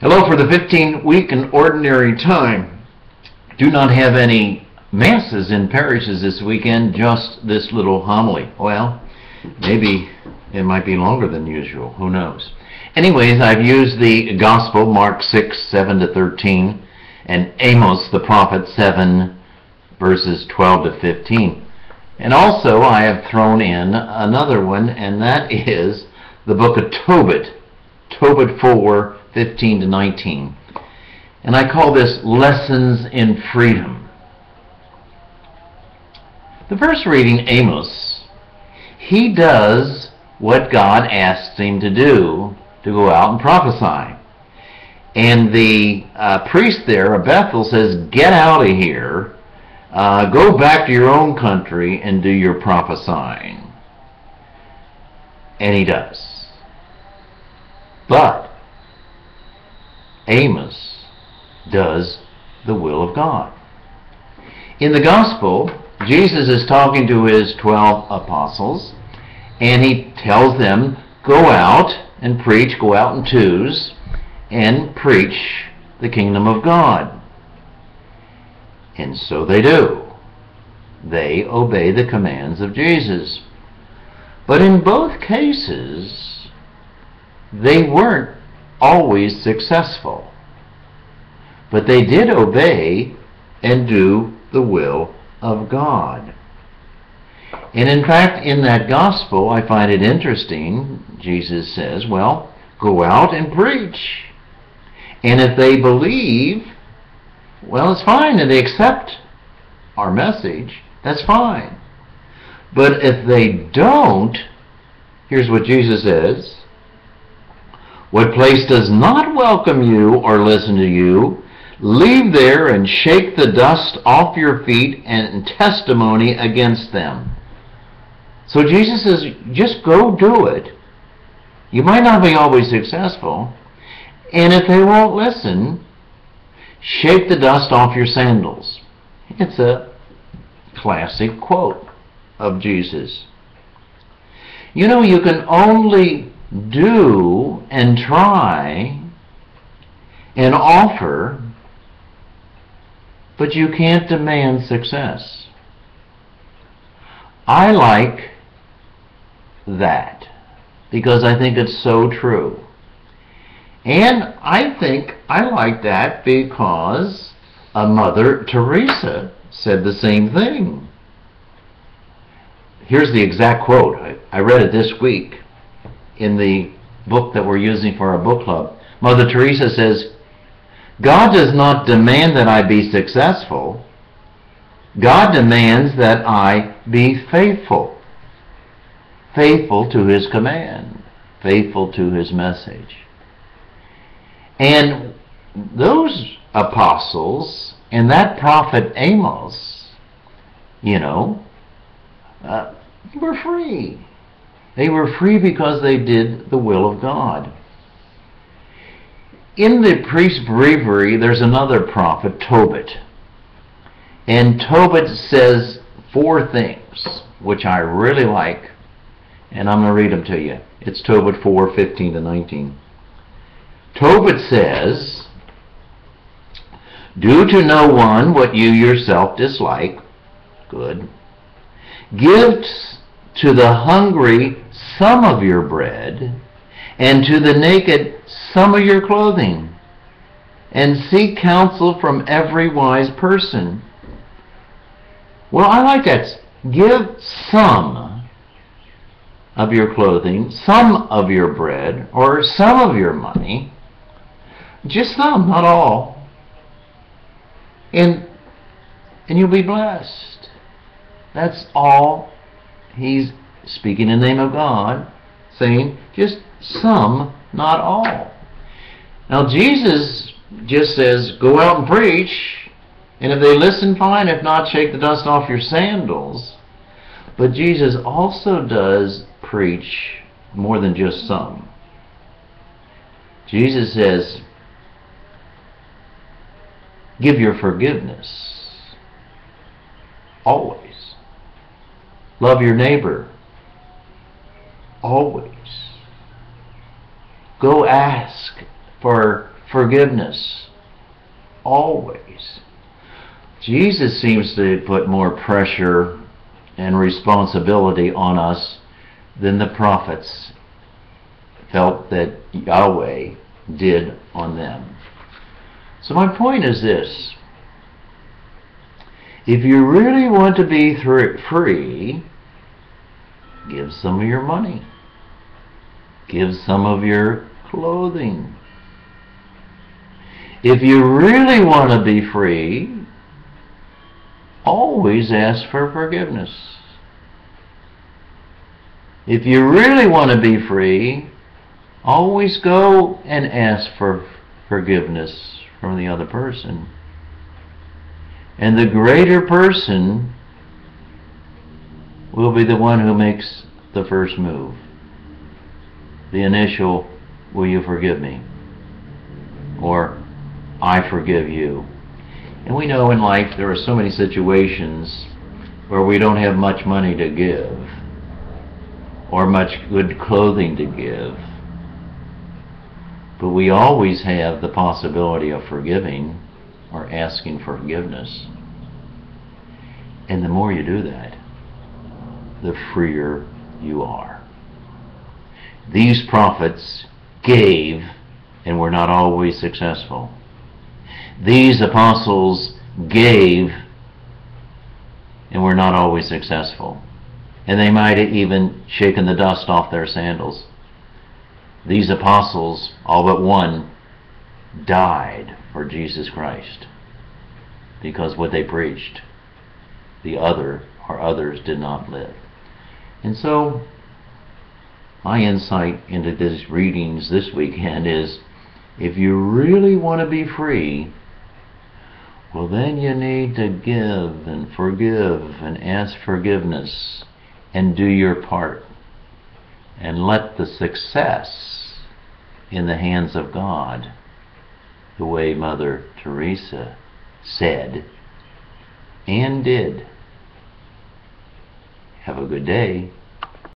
Hello for the 15-week in ordinary time. Do not have any masses in parishes this weekend, just this little homily. Well, maybe it might be longer than usual. Who knows? Anyways, I've used the Gospel, Mark 6, 7 to 13, and Amos the prophet 7, verses 12 to 15. And also I have thrown in another one, and that is the book of Tobit, Tobit 4, 15 to 19. And I call this Lessons in Freedom. The first reading, Amos, he does what God asks him to do, to go out and prophesy. And the priest there of Bethel says, get out of here, go back to your own country and do your prophesying. And he does. But Amos does the will of God. In the Gospel, Jesus is talking to his 12 apostles, and he tells them, go out and preach, go out in twos, and preach the kingdom of God. And so they do. They obey the commands of Jesus. But in both cases, they weren't always successful. But they did obey and do the will of God. And in fact, in that gospel, I find it interesting, Jesus says, well, go out and preach. And if they believe, well, it's fine, and they accept our message, that's fine. But if they don't, here's what Jesus says, what place does not welcome you or listen to you, leave there and shake the dust off your feet and testimony against them. So Jesus says, just go do it. You might not be always successful. And if they won't listen, shake the dust off your sandals. It's a classic quote of Jesus. You know, you can only do and try and offer, but you can't demand success. I like that because I think it's so true. And I think I like that because Mother Teresa said the same thing. Here's the exact quote. I read it this week in the book that we're using for our book club. Mother Teresa says, God does not demand that I be successful. God demands that I be faithful. Faithful to his command. Faithful to his message. And those apostles and that prophet Amos, you know, were free. They were free because they did the will of God. In the priest's breviary, there's another prophet, Tobit. And Tobit says 4 things, which I really like, and I'm going to read them to you. It's Tobit 4, 15 to 19. Tobit says, do to no one what you yourself dislike. Good. Give to the hungry some of your bread, and to the naked some of your clothing, and seek counsel from every wise person. Well, I like that. Give some of your clothing, some of your bread, or some of your money. Just some, not all. And you'll be blessed. That's all. He's speaking in the name of God, saying just some, not all. Now Jesus just says, go out and preach, and if they listen, fine. If not, shake the dust off your sandals. But Jesus also does preach more than just some. Jesus says, give your forgiveness. Always. Love your neighbor. Always. Go ask for forgiveness. Always. Jesus seems to put more pressure and responsibility on us than the prophets felt that Yahweh did on them. So my point is this: if you really want to be free, give some of your money. Give some of your clothing. If you really want to be free, always ask for forgiveness. If you really want to be free, always go and ask for forgiveness from the other person. And the greater person will be the one who makes the first move. The initial, will you forgive me? Or, I forgive you. And we know in life there are so many situations where we don't have much money to give, or much good clothing to give. But we always have the possibility of forgiving or asking for forgiveness. And the more you do that, the freer you are. These prophets gave and were not always successful. These apostles gave and were not always successful. And they might have even shaken the dust off their sandals. These apostles, all but one, died for Jesus Christ because what they preached. The other or others did not live. And so my insight into these readings this weekend is, if you really want to be free, well, then you need to give and forgive and ask forgiveness and do your part. And let the success in the hands of God, the way Mother Teresa said and did. Have a good day.